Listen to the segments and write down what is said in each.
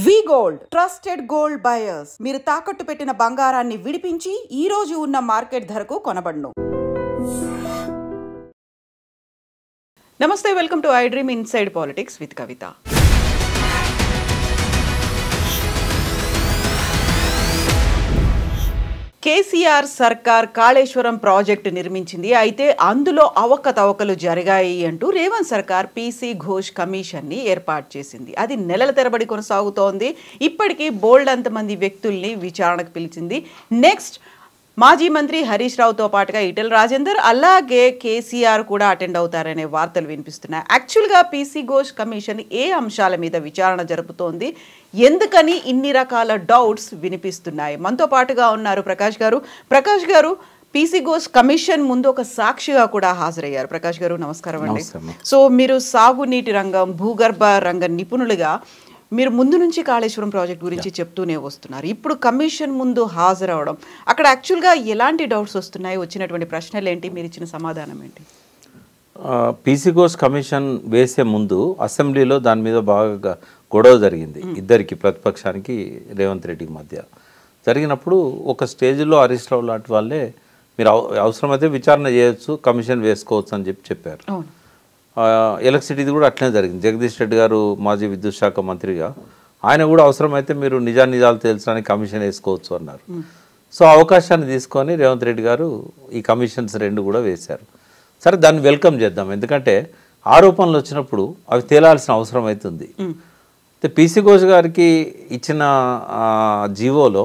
వి gold trusted gold buyers మీరు తాకట్టు పెట్టిన బంగారాన్ని విడిపించి ఈ రోజు ఉన్న మార్కెట్ ధరకు కొనబడును. నమస్తే, welcome to I dream inside politics with Kavitha. KCR సర్కార్ కాళేశ్వరం ప్రాజెక్టు నిర్మించింది. అయితే అందులో అవకతవకలు జరిగాయి అంటూ రేవంత్ సర్కార్ పీసీ ఘోష్ కమిషన్ని ఏర్పాటు చేసింది. అది నెలల తరబడి కొనసాగుతోంది. ఇప్పటికీ బోల్డ్ అంతమంది వ్యక్తుల్ని విచారణకు పిలిచింది. నెక్స్ట్ మాజీ మంత్రి హరీష్ రావుతో పాటుగా ఈటెల రాజేందర్ అలాగే కేసీఆర్ కూడా అటెండ్ అవుతారనే వార్తలు వినిపిస్తున్నాయి. యాక్చువల్గా పీసీ ఘోష్ కమిషన్ ఏ అంశాల మీద విచారణ జరుపుతోంది, ఎందుకని ఇన్ని రకాల డౌట్స్ వినిపిస్తున్నాయి? మనతో పాటుగా ఉన్నారు ప్రకాష్ గారు పీసీ ఘోష్ కమిషన్ ముందు ఒక సాక్షిగా కూడా హాజరయ్యారు. ప్రకాష్ గారు నమస్కారం అండి. సో మీరు సాగునీటి రంగం, భూగర్భ రంగ నిపుణులుగా మీరు ముందు నుంచి కాళేశ్వరం ప్రాజెక్ట్ గురించి చెప్తూనే వస్తున్నారు. ఇప్పుడు కమిషన్ ముందు హాజరవడం, అక్కడ యాక్చువల్గా ఎలాంటి డౌట్స్ వస్తున్నాయి, వచ్చినటువంటి ప్రశ్నలు ఏంటి, మీరు ఇచ్చిన సమాధానం ఏంటి? పీసీ ఘోష్ కమిషన్ వేసే ముందు అసెంబ్లీలో దాని మీద బాగా గొడవ జరిగింది. ఇద్దరికి, ప్రతిపక్షానికి రేవంత్ రెడ్డికి మధ్య జరిగినప్పుడు ఒక స్టేజ్లో హరీష్ రావు లాంటి వాళ్ళే మీరు అవసరమైతే విచారణ చేయొచ్చు, కమిషన్ వేసుకోవచ్చు అని చెప్పారు. ఎలక్ట్రిసిటీది కూడా అట్లనే జరిగింది. జగదీష్ రెడ్డి గారు మాజీ విద్యుత్ శాఖ మంత్రిగా ఆయన కూడా అవసరమైతే మీరు నిజాలు తెలుసడానికి కమిషన్ వేసుకోవచ్చు అన్నారు. సో అవకాశాన్ని తీసుకొని రేవంత్ రెడ్డి గారు ఈ కమిషన్స్ రెండు కూడా వేశారు. సరే, దాన్ని వెల్కమ్ చేద్దాం, ఎందుకంటే ఆరోపణలు వచ్చినప్పుడు అవి తేలాల్సిన అవసరం అవుతుంది. అయితే పీసీ ఘోష్ గారికి ఇచ్చిన జీవోలో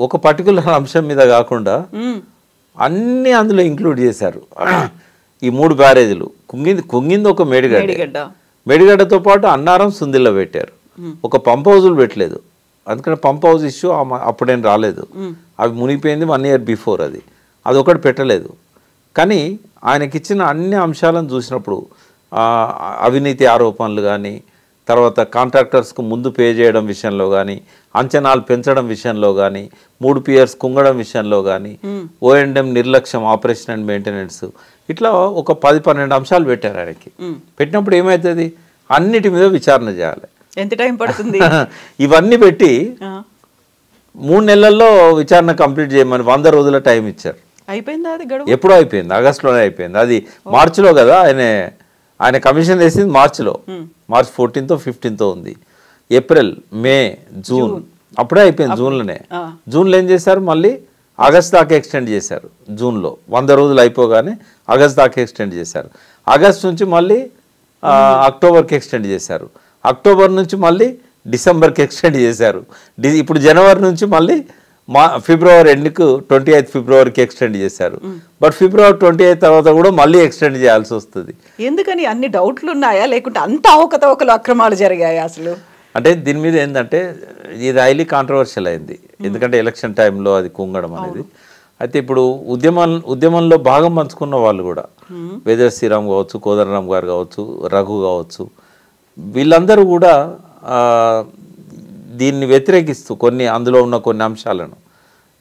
ఒక పర్టికులర్ అంశం మీద కాకుండా అన్నీ అందులో ఇంక్లూడ్ చేశారు. ఈ 3 బ్యారేజీలు, కుంగింది ఒక మేడిగడ్డతో పాటు అన్నారం, సుందిల్ల పెట్టారు. ఒక పంప్ హౌజులు పెట్టలేదు, అందుకని పంప్ హౌస్ ఇష్యూ అప్పుడేం రాలేదు. అవి మునిగిపోయింది 1 year బిఫోర్. అది ఒకటి పెట్టలేదు. కానీ ఆయనకిచ్చిన అన్ని అంశాలను చూసినప్పుడు అవినీతి ఆరోపణలు కానీ, తర్వాత కాంట్రాక్టర్స్కు ముందు పే చేయడం విషయంలో కానీ, అంచనాలు పెంచడం విషయంలో కానీ, 3 PRs కుంగడం విషయంలో కానీ, O&M నిర్లక్ష్యం, ఆపరేషన్ అండ్ మెయింటెనెన్స్, ఇట్లా ఒక 10-12 అంశాలు పెట్టారు ఆయనకి. పెట్టినప్పుడు ఏమవుతుంది, అన్నిటి మీద విచారణ చేయాలి. ఎంత టైం పడుతుంది? ఇవన్నీ పెట్టి 3 నెలల్లో విచారణ కంప్లీట్ చేయమని 100 రోజుల టైం ఇచ్చారు. అయిపోయిందా అది గడువు? ఎప్పుడో అయిపోయింది, ఆగస్టులోనే అయిపోయింది. అది మార్చిలో కదా ఆయన కమిషన్ వేసింది మార్చిలో. మార్చ్ 14th, 15th ఉంది. ఏప్రిల్, మే, జూన్ అప్పుడే అయిపోయింది. జూన్లో ఏం చేశారు, మళ్ళీ ఆగస్ట్ దాకా ఎక్స్టెండ్ చేశారు. జూన్లో 100 రోజులు అయిపోగానే ఆగస్ట్ దాకా ఎక్స్టెండ్ చేశారు. ఆగస్ట్ నుంచి మళ్ళీ అక్టోబర్కి ఎక్స్టెండ్ చేశారు. అక్టోబర్ నుంచి మళ్ళీ డిసెంబర్కి ఎక్స్టెండ్ చేశారు. ఇప్పుడు జనవరి నుంచి మళ్ళీ ఫిబ్రవరి ఎండ్కు 28th ఫిబ్రవరికి ఎక్స్టెండ్ చేశారు. బట్ ఫిబ్రవరి 28th తర్వాత కూడా మళ్ళీ ఎక్స్టెండ్ చేయాల్సి వస్తుంది. ఎందుకని అన్ని డౌట్లు ఉన్నాయా, లేకుంటే అంత అవకతవకలు, అక్రమాలు జరిగాయి అసలు? అంటే దీని మీద ఏంటంటే ఇది హైలీ కాంట్రవర్షియల్ అయింది, ఎందుకంటే ఎలక్షన్ టైంలో అది కుంగడం అనేది. అయితే ఇప్పుడు ఉద్యమంలో భాగం పంచుకున్న వాళ్ళు కూడా, వేద శ్రీరామ్ కావచ్చు, కోదండరామ్ గారు కావచ్చు, రఘు కావచ్చు, వీళ్ళందరూ కూడా దీన్ని వ్యతిరేకిస్తూ అందులో ఉన్న కొన్ని అంశాలను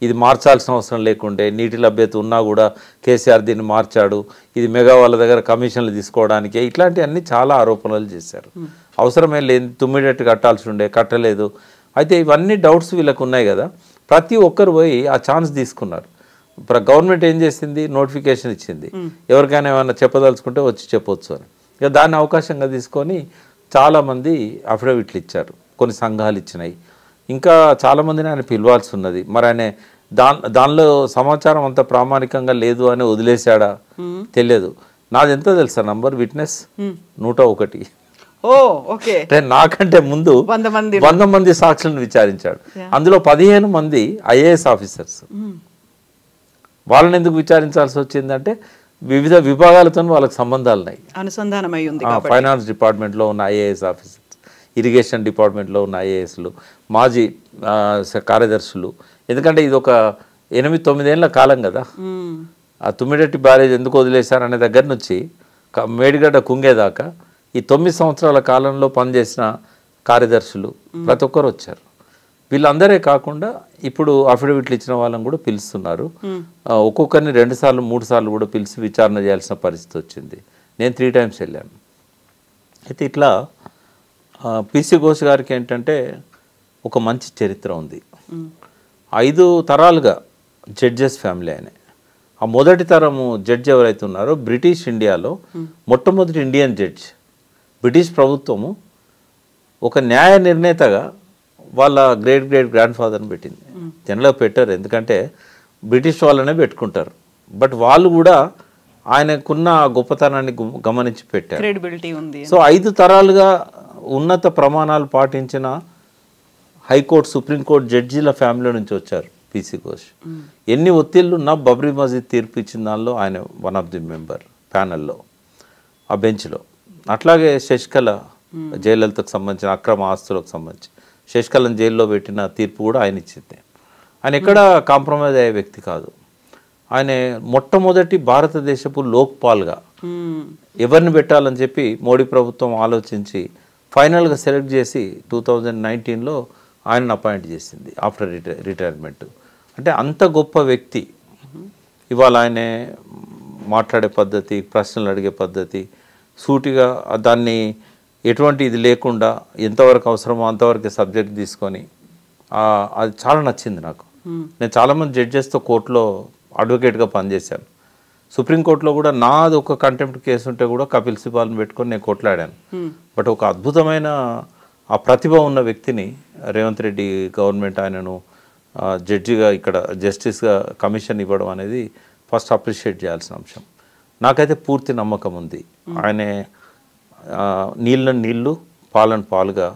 ఇది మార్చాల్సిన అవసరం లేకుండే, నీటి లభ్యత ఉన్నా కూడా కేసీఆర్ దీన్ని మార్చాడు, ఇది మెగా వాళ్ళ దగ్గర కమిషన్లు తీసుకోవడానికి, ఇట్లాంటివన్నీ చాలా ఆరోపణలు చేశారు. అవసరమే లేదు, తుమ్మిడెట్టు కట్టాల్సి ఉండే, కట్టలేదు. అయితే ఇవన్నీ డౌట్స్ వీళ్ళకు ఉన్నాయి కదా, ప్రతి ఒక్కరు పోయి ఆ ఛాన్స్ తీసుకున్నారు. గవర్నమెంట్ ఏం చేసింది, నోటిఫికేషన్ ఇచ్చింది, ఎవరికైనా ఏమైనా చెప్పదలుచుకుంటే వచ్చి చెప్పొచ్చు అని. ఇక దాన్ని అవకాశంగా తీసుకొని చాలామంది అఫిడవిట్లు ఇచ్చారు, కొన్ని సంఘాలు ఇచ్చినాయి, ఇంకా చాలామందిని ఆయన పిలవాల్సి ఉన్నది. మరి ఆయన దానిలో సమాచారం అంత ప్రామాణికంగా లేదు అని వదిలేశాడా తెలియదు. నాది ఎంత తెలుసా నంబర్, విట్నెస్ 101. అంటే నాకంటే ముందు 100 మంది సాక్షులను విచారించాడు. అందులో 15 మంది IAS ఆఫీసర్స్. వాళ్ళని ఎందుకు విచారించాల్సి వచ్చిందంటే వివిధ విభాగాలతో వాళ్ళకి సంబంధాలు ఉన్నాయి, అనుసంధానమై ఉంది. ఫైనాన్స్ డిపార్ట్మెంట్లో ఉన్న IAS ఆఫీసర్స్, ఇరిగేషన్ డిపార్ట్మెంట్లో ఉన్న IASలు, మాజీ కార్యదర్శులు. ఎందుకంటే ఇది ఒక 8-9 ఏళ్ల కాలం కదా, ఆ తుమ్మిడెట్టి బ్యారేజ్ ఎందుకు వదిలేశారనే దగ్గర నుంచి మేడిగడ్డ కుంగేదాకా ఈ 9 సంవత్సరాల కాలంలో పనిచేసిన కార్యదర్శులు ప్రతి ఒక్కరు వచ్చారు. వీళ్ళందరే కాకుండా ఇప్పుడు అఫిడవిట్లు ఇచ్చిన వాళ్ళని కూడా పిలుస్తున్నారు. ఒక్కొక్కరిని 2 సార్లు 3 సార్లు కూడా పిలిచి విచారణ చేయాల్సిన పరిస్థితి వచ్చింది. నేను 3 times వెళ్ళాను. అయితే ఇట్లా పీసీ ఘోష్ గారికి ఏంటంటే ఒక మంచి చరిత్ర ఉంది. 5 తరాలుగా జడ్జెస్ ఫ్యామిలీ ఆయన. ఆ మొదటి తరము జడ్జి ఎవరైతే ఉన్నారో బ్రిటిష్ ఇండియాలో మొట్టమొదటి ఇండియన్ జడ్జ్. బ్రిటిష్ ప్రభుత్వము ఒక న్యాయ నిర్ణేతగా వాళ్ళ గ్రేట్ గ్రాండ్ ఫాదర్ని పెట్టింది. జనరల్గా పెట్టారు, ఎందుకంటే బ్రిటిష్ వాళ్ళనే పెట్టుకుంటారు. బట్ వాళ్ళు కూడా ఆయనకున్న గొప్పతనాన్ని గమనించి పెట్టారు. క్రెడిబిలిటీ ఉంది. సో 5 తరాలుగా ఉన్నత ప్రమాణాలు పాటించిన హైకోర్టు సుప్రీంకోర్టు జడ్జీల ఫ్యామిలీ నుంచి వచ్చారు పీసీ ఘోష్. ఎన్ని ఒత్తిళ్ళు ఉన్న బబ్రీ మస్జిద్ తీర్పు ఇచ్చిన దానిలో ఆయన వన్ ఆఫ్ ది మెంబర్ ప్యానెల్లో, ఆ బెంచ్లో. అట్లాగే శశికళ జయలలితకు సంబంధించిన అక్రమ ఆస్తులకు సంబంధించి శశికళను జైల్లో పెట్టిన తీర్పు కూడా ఆయన ఇచ్చింది. ఆయన ఎక్కడ కాంప్రమైజ్ అయ్యే వ్యక్తి కాదు. ఆయన మొట్టమొదటి భారతదేశపు లోక్పాల్గా ఎవరిని పెట్టాలని చెప్పి మోడీ ప్రభుత్వం ఆలోచించి ఫైనల్గా సెలెక్ట్ చేసి 2019లో ఆయనను అపాయింట్ చేసింది ఆఫ్టర్ రిటైర్మెంట్. అంటే అంత గొప్ప వ్యక్తి. ఇవాళ ఆయన మాట్లాడే పద్ధతి, ప్రశ్నలు అడిగే పద్ధతి, సూటిగా దాన్ని ఎటువంటి ఇది లేకుండా ఎంతవరకు అవసరమో అంతవరకు సబ్జెక్ట్ తీసుకొని అది చాలా నచ్చింది నాకు. నేను చాలామంది జడ్జెస్తో కోర్టులో అడ్వకేట్గా పనిచేశాను. సుప్రీంకోర్టులో కూడా నాది ఒక కంటెంప్ట్ కేసు ఉంటే కూడా కపిల్ సిబాల్ని పెట్టుకొని నేను కొట్లాడాను. బట్ ఒక అద్భుతమైన ఆ ప్రతిభ ఉన్న వ్యక్తిని రేవంత్ రెడ్డి గవర్నమెంట్ ఆయనను జడ్జిగా ఇక్కడ జస్టిస్గా కమిషన్ ఇవ్వడం అనేది ఫస్ట్ అప్రిషియేట్ చేయాల్సిన అంశం. నాకైతే పూర్తి నమ్మకం ఉంది ఆయనే నీళ్ళని నీళ్లు పాలను పాలుగా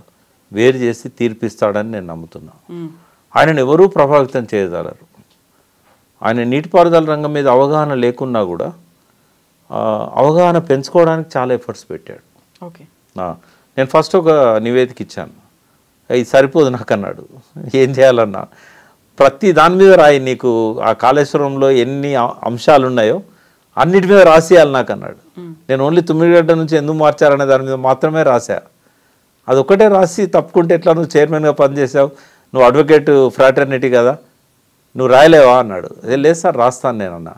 వేరు చేసి తీర్పిస్తాడని నేను నమ్ముతున్నాను. ఆయనను ఎవరూ ప్రభావితం చేయగలరు. ఆయన నీటిపారుదల రంగం మీద అవగాహన లేకున్నా కూడా అవగాహన పెంచుకోవడానికి చాలా ఎఫర్ట్స్ పెట్టాడు. ఓకే, నేను ఫస్ట్ ఒక నివేదిక ఇచ్చాను, ఇది సరిపోదు నాకు అన్నాడు. ఏం చేయాలన్నా ప్రతి దాని మీద రాయి, నీకు ఆ కాళేశ్వరంలో ఎన్ని అంశాలు ఉన్నాయో అన్నిటి మీద రాసేయాలి నాకు అన్నాడు. నేను ఓన్లీ తుమ్మిడిగడ్డ నుంచి ఎందుకు మార్చారనే దాని మీద మాత్రమే రాసా. అదొక్కటే రాసి తప్పుకుంటే ఎట్లా, నువ్వు చైర్మన్గా పనిచేసావు, నువ్వు అడ్వకేట్ ఫ్రాటర్నిటీ కదా, నువ్వు రాయలేవా అన్నాడు. లేదు సార్ రాస్తాను నేనన్నా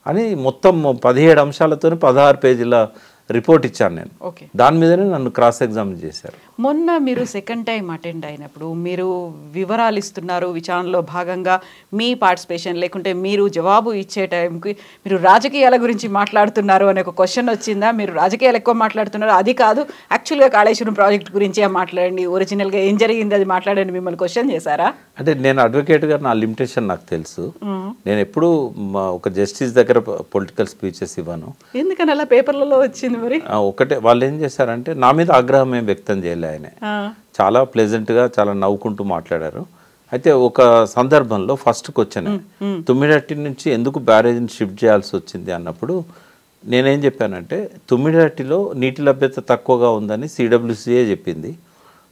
అని మొత్తం 17 అంశాలతో 16 పేజీల రిపోర్ట్ ఇచ్చాను నేను. దాని మీదనే నన్ను క్రాస్ ఎగ్జామిన్ చేశారు. మొన్న మీరు సెకండ్ టైం అటెండ్ అయినప్పుడు మీరు వివరాలు ఇస్తున్నారు, విచారణలో భాగంగా మీ పార్టిసిపేషన్ లేకుంటే మీరు జవాబు ఇచ్చే టైంకి మీరు రాజకీయాల గురించి మాట్లాడుతున్నారు అనే ఒక క్వశ్చన్ వచ్చిందా? మీరు రాజకీయాలు ఎక్కువ మాట్లాడుతున్నారు, అది కాదు యాక్చువల్గా కాళేశ్వరం ప్రాజెక్ట్ గురించే మాట్లాడండి, ఒరిజినల్గా ఏం జరిగింది అది మాట్లాడండి, మిమ్మల్ని క్వశ్చన్ చేశారా? అంటే నేను అడ్వకేట్గా నా లిమిటేషన్ నాకు తెలుసు. నేను ఎప్పుడు ఒక జస్టిస్ దగ్గర పొలిటికల్ స్పీచెస్ ఇవ్వను. ఎందుకని అలా పేపర్లలో వచ్చింది మరి? ఒకటే వాళ్ళు ఏం చేశారంటే నా మీద ఆగ్రహం ఏం వ్యక్తం చేయలే. ఆయన చాలా ప్లెజెంట్గా చాలా నవ్వుకుంటూ మాట్లాడారు. అయితే ఒక సందర్భంలో ఫస్ట్ క్వశ్చన్, తుమ్మిడట్టి నుంచి ఎందుకు బ్యారేజ్ని షిఫ్ట్ చేయాల్సి వచ్చింది అన్నప్పుడు నేనేం చెప్పానంటే, తుమ్మిడట్టిలో నీటి లభ్యత తక్కువగా ఉందని సిడబ్ల్యూసీఏ చెప్పింది.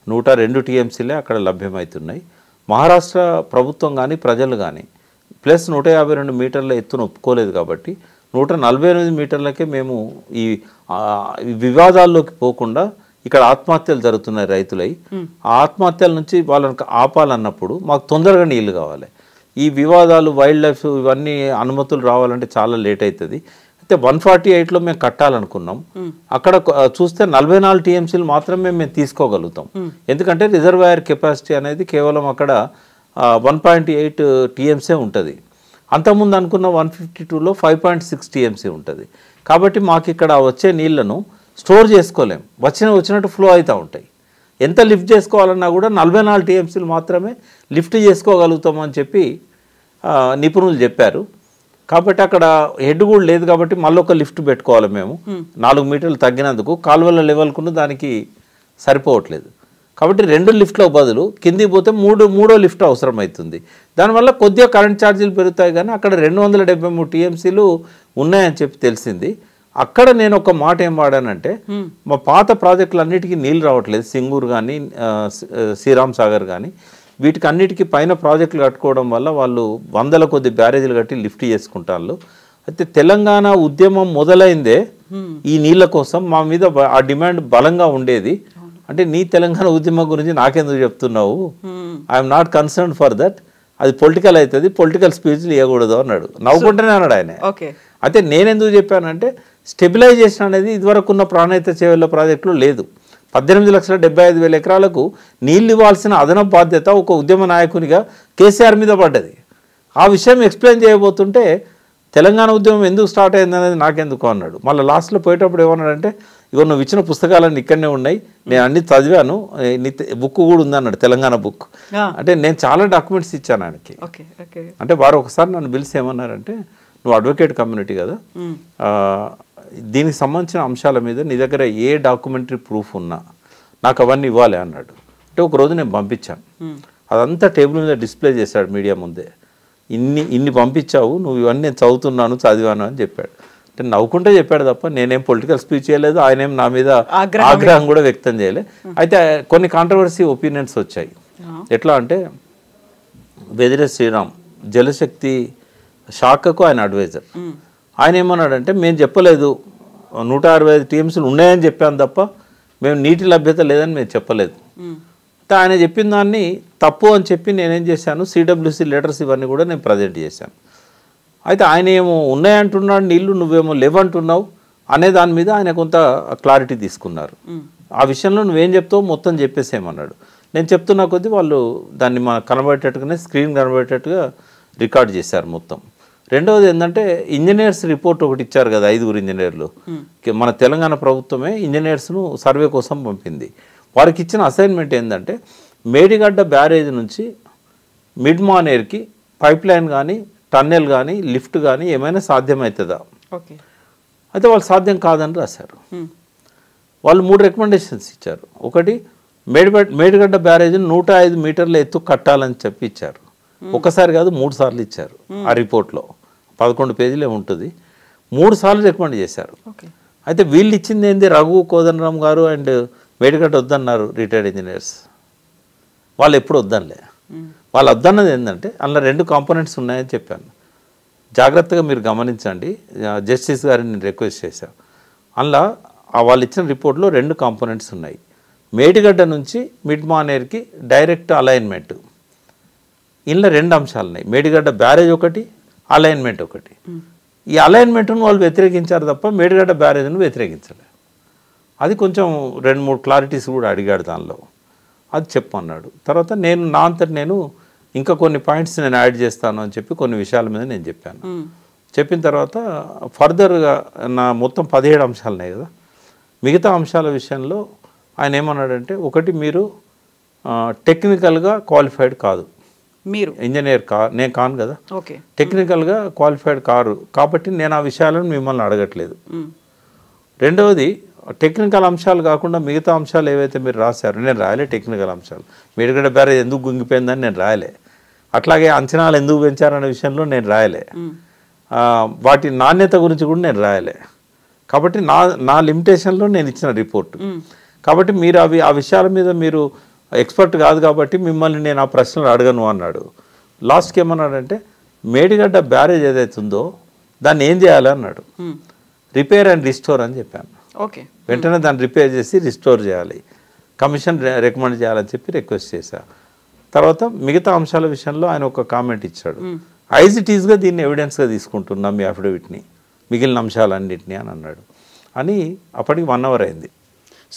102 టీఎంసీలే అక్కడ లభ్యమవుతున్నాయి. మహారాష్ట్ర ప్రభుత్వం కానీ ప్రజలు కానీ ప్లస్ 152 మీటర్ల ఎత్తును ఒప్పుకోలేదు కాబట్టి 148 మీటర్లకే మేము ఈ వివాదాల్లోకి పోకుండా ఇక్కడ ఆత్మహత్యలు జరుగుతున్నాయి రైతులై. ఆ ఆత్మహత్యల నుంచి వాళ్ళని ఆపాలన్నప్పుడు మాకు తొందరగా నీళ్లు కావాలి. ఈ వివాదాలు వైల్డ్ లైఫ్ ఇవన్నీ అనుమతులు రావాలంటే చాలా లేట్ అవుతుంది. అయితే 148లో మేము కట్టాలనుకున్నాం. అక్కడ చూస్తే 44 టీఎంసీలు మాత్రమే మేము తీసుకోగలుగుతాం. ఎందుకంటే రిజర్వాయర్ కెపాసిటీ అనేది కేవలం అక్కడ 1.8 టీఎంసీ ఉంటుంది. అంతకుముందు అనుకున్న 152లో 5.6 టీఎంసీ ఉంటుంది. కాబట్టి మాకు ఇక్కడ వచ్చే నీళ్లను స్టోర్ చేసుకోలేం, వచ్చినట్టు ఫ్లో అవుతూ ఉంటాయి. ఎంత లిఫ్ట్ చేసుకోవాలన్నా కూడా 44 టీఎంసీలు మాత్రమే లిఫ్ట్ చేసుకోగలుగుతామని చెప్పి నిపుణులు చెప్పారు. కాబట్టి అక్కడ హెడ్ కూడా లేదు కాబట్టి మళ్ళీ ఒక లిఫ్ట్ పెట్టుకోవాలి మేము. 4 మీటర్లు తగ్గినందుకు కాలువల లెవెల్కును దానికి సరిపోవట్లేదు. కాబట్టి 2 లిఫ్ట్లకు బదులు కిందికి పోతే మూడో లిఫ్ట్ అవసరం అవుతుంది. దానివల్ల కొద్దిగా కరెంట్ ఛార్జీలు పెరుగుతాయి, కానీ అక్కడ 273 టీఎంసీలు ఉన్నాయని చెప్పి తెలిసింది. అక్కడ నేను ఒక మాట ఏం వాడానంటే, మా పాత ప్రాజెక్టులన్నిటికీ నీళ్ళు రావట్లేదు, సింగూరు కానీ శ్రీరామ్ సాగర్ కానీ వీటికి అన్నిటికీ పైన ప్రాజెక్టులు కట్టుకోవడం వల్ల వాళ్ళు 100ల కొద్ది బ్యారేజీలు కట్టి లిఫ్ట్ చేసుకుంటారు. అయితే తెలంగాణ ఉద్యమం మొదలైందే ఈ నీళ్ళ కోసం. మా మీద ఆ డిమాండ్ బలంగా ఉండేది. అంటే నీ తెలంగాణ ఉద్యమం గురించి నాకెందుకు చెప్తున్నావు, I'm not concern for that, అది పొలిటికల్ అవుతుంది, పొలిటికల్ స్పీచ్లు ఇవ్వకూడదు అన్నాడు. నవ్వుకుంటూనే అన్నాడు ఆయన. అయితే నేనెందుకు చెప్పానంటే, స్టెబిలైజేషన్ అనేది ఇదివరకు ఉన్న ప్రాణహిత చేవెళ్ళ ప్రాజెక్టులో లేదు. 18,75,000 ఎకరాలకు నీళ్ళు ఇవ్వాల్సిన అదనపు బాధ్యత ఒక ఉద్యమ నాయకునిగా కేసీఆర్ మీద పడ్డది. ఆ విషయం ఎక్స్ప్లెయిన్ చేయబోతుంటే తెలంగాణ ఉద్యమం ఎందుకు స్టార్ట్ అయింది అనేది నాకెందుకు అన్నాడు. మళ్ళీ లాస్ట్లో పోయేటప్పుడు ఏమన్నాడంటే, ఇగో నువ్వు ఇచ్చిన పుస్తకాలన్నీ ఇక్కడనే ఉన్నాయి, నేను అన్ని చదివాను, బుక్ కూడా ఉందన్నాడు, తెలంగాణ బుక్. అంటే నేను చాలా డాక్యుమెంట్స్ ఇచ్చాను ఆయనకి. అంటే వారు ఒకసారి నన్ను పిలిచి ఏమన్నారంటే, నువ్వు అడ్వకేట్ కమ్యూనిటీ కదా, దీనికి సంబంధించిన అంశాల మీద నీ దగ్గర ఏ డాక్యుమెంటరీ ప్రూఫ్ ఉన్నా నాకు అవన్నీ ఇవ్వాలి అన్నాడు. అంటే ఒకరోజు నేను పంపించాను, అదంతా టేబుల్ మీద డిస్ప్లే చేశాడు మీడియా ముందే. ఇన్ని పంపించావు, నువ్వు ఇవన్నీ నేను చదువుతున్నాను, చదివాను అని చెప్పాడు. అంటే నవ్వుకుంటే చెప్పాడు తప్ప నేనేం పొలిటికల్ స్పీచ్ చేయలేదు, ఆయన ఏం నా మీద ఆగ్రహం కూడా వ్యక్తం చేయలేదు. అయితే కొన్ని కాంట్రవర్సీ ఒపీనియన్స్ వచ్చాయి. ఎట్లా అంటే, వెదిరే శ్రీరామ్ జలశక్తి శాఖకు ఆయన అడ్వైజర్, ఆయన ఏమన్నాడంటే, మేము చెప్పలేదు 165 టీఎంసీలు ఉన్నాయని చెప్పాను తప్ప మేము నీటి లభ్యత లేదని మేము చెప్పలేదు. ఆయన చెప్పిన దాన్ని తప్పు అని చెప్పి నేనేం చేశాను, సిడబ్ల్యూసీ లెటర్స్ ఇవన్నీ కూడా నేను ప్రజెంట్ చేశాను. అయితే ఆయన ఏమో ఉన్నాయంటున్నాడు నీళ్ళు, నువ్వేమో లేవంటున్నావు అనే దాని మీద ఆయన కొంత క్లారిటీ తీసుకున్నారు. ఆ విషయంలో నువ్వేం చెప్తావు మొత్తం చెప్పేసేయమన్నాడు. నేను చెప్తున్నా కొద్దీ వాళ్ళు దాన్ని మనకు కనబడేటట్టుగానే స్క్రీన్ కనబడేటట్టుగా రికార్డ్ చేశారు మొత్తం. రెండవది ఏంటంటే, ఇంజనీర్స్ రిపోర్ట్ ఒకటి ఇచ్చారు కదా, 5 ఇంజనీర్లు, మన తెలంగాణ ప్రభుత్వమే ఇంజనీర్స్ను సర్వే కోసం పంపింది. వారికి ఇచ్చిన అసైన్మెంట్ ఏంటంటే, మేడిగడ్డ బ్యారేజ్ నుంచి మిడ్ మానేర్కి పైప్ లైన్ కానీ టన్నెల్ కానీ లిఫ్ట్ కానీ ఏమైనా సాధ్యమవుతుందా. అయితే వాళ్ళు సాధ్యం కాదని రాశారు. వాళ్ళు 3 రికమెండేషన్స్ ఇచ్చారు. ఒకటి, మేడిగడ్డ బ్యారేజ్ 105 మీటర్ల ఎత్తు కట్టాలని చెప్పి ఇచ్చారు. ఒకసారి కాదు 3 సార్లు ఇచ్చారు. ఆ రిపోర్ట్లో 11 పేజీలే ఉంటుంది, 3 సార్లు రికమెండ్ చేశారు. అయితే వీళ్ళు ఇచ్చింది ఏంది, రఘు కోదండరామ్ గారు అండ్ మేడిగడ్డ వద్దన్నారు రిటైర్డ్ ఇంజనీర్స్. వాళ్ళు ఎప్పుడు వద్దనలే. వాళ్ళు వద్దన్నది ఏంటంటే, అందులో 2 కాంపోనెంట్స్ ఉన్నాయని చెప్పాను. జాగ్రత్తగా మీరు గమనించండి, జస్టిస్ గారిని నేను రిక్వెస్ట్ చేశాను. అందులో వాళ్ళు ఇచ్చిన రిపోర్ట్లో 2 కాంపోనెంట్స్ ఉన్నాయి. మేడిగడ్డ నుంచి మిడ్ మానేర్కి డైరెక్ట్ అలైన్మెంట్, ఇందులో 2 అంశాలు ఉన్నాయి. మేడిగడ్డ బ్యారేజ్ ఒకటి, అలైన్మెంట్ ఒకటి. ఈ అలైన్మెంట్ను వాళ్ళు వ్యతిరేకించారు తప్ప మేడిగడ్డ బ్యారేజ్ను వ్యతిరేకించలేదు. అది కొంచెం 2-3 క్లారిటీస్ కూడా అడిగాడు దానిలో, అది చెప్పన్నాడు. తర్వాత నా అంతటి నేను ఇంకా కొన్ని పాయింట్స్ నేను యాడ్ చేస్తాను అని చెప్పి కొన్ని విషయాల మీద నేను చెప్పాను. చెప్పిన తర్వాత ఫర్దర్గా నా మొత్తం 17 అంశాలు ఉన్నాయి కదా, మిగతా అంశాల విషయంలో ఆయన ఏమన్నాడంటే, ఒకటి, మీరు టెక్నికల్గా క్వాలిఫైడ్ కాదు, మీరు ఇంజనీర్ నేను కాను కదా, టెక్నికల్గా క్వాలిఫైడ్ కారు కాబట్టి నేను ఆ విషయాలను మిమ్మల్ని అడగట్లేదు. రెండవది, టెక్నికల్ అంశాలు కాకుండా మిగతా అంశాలు ఏవైతే మీరు రాశారో నేను రాయలే. టెక్నికల్ అంశాలు, మేడిగడ్డ బ్యారేజ్ ఎందుకు గుంగిపోయిందని నేను రాయలే, అట్లాగే అంచనాలు ఎందుకు పెంచారనే విషయంలో నేను రాయలే, వాటి నాణ్యత గురించి కూడా నేను రాయలే. కాబట్టి నా లిమిటేషన్లో నేను ఇచ్చిన రిపోర్టు. కాబట్టి మీరు ఆ విషయాల మీద మీరు ఎక్స్పర్ట్ కాదు కాబట్టి మిమ్మల్ని నేను ఆ ప్రశ్నలు అడగను అన్నాడు. లాస్ట్కి ఏమన్నాడంటే, మేడిగడ్డ బ్యారేజ్ ఏదైతుందో దాన్ని ఏం చేయాలి అన్నాడు. రిపేర్ అండ్ రిస్టోర్ అని చెప్పాను. వెంటనే దాన్ని రిపేర్ చేసి రిస్టోర్ చేయాలి, కమిషన్ రికమెండ్ చేయాలని చెప్పి రిక్వెస్ట్ చేశా. తర్వాత మిగతా అంశాల విషయంలో ఆయన ఒక కామెంట్ ఇచ్చాడు, యాజ్ ఇట్ ఈస్గా దీన్ని ఎవిడెన్స్గా తీసుకుంటున్నాం మీ అఫిడవిట్ని, మిగిలిన అంశాలన్నింటినీ అని అన్నాడు. అని అప్పటికి 1 అవర్ అయింది.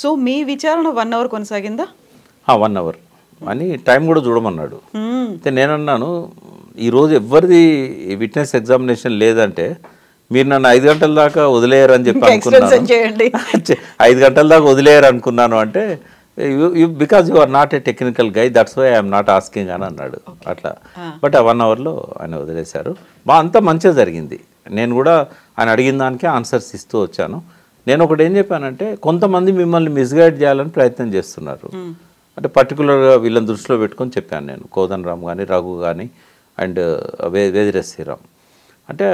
సో మీ విచారణ 1 అవర్ కొనసాగిందా? 1 అవర్ అని టైం కూడా చూడమన్నాడు. అయితే నేనన్నాను, ఈరోజు ఎవరిది విట్నెస్ ఎగ్జామినేషన్ లేదంటే మీరు నన్ను 5 గంటల దాకా వదిలేయరు అని చెప్పి అనుకున్నాను. 5 గంటల దాకా వదిలేయరు అనుకున్నాను అంటే, because you are not a technical guy, that's why I'm not asking అని అన్నాడు. అట్లా బట్ ఆ 1 అవర్లో ఆయన వదిలేశారు. అంతా మంచిగా జరిగింది. నేను కూడా ఆయన అడిగిన దానికే ఆన్సర్స్ ఇస్తూ వచ్చాను. నేను ఒకటి ఏం చెప్పానంటే, కొంతమంది మిమ్మల్ని మిస్గైడ్ చేయాలని ప్రయత్నం చేస్తున్నారు అంటే పర్టికులర్గా వీళ్ళని దృష్టిలో పెట్టుకొని చెప్పాను నేను, కోదండరామ్ కానీ రఘు కానీ అండ్ వేదిరే శ్రీరామ్. అంటే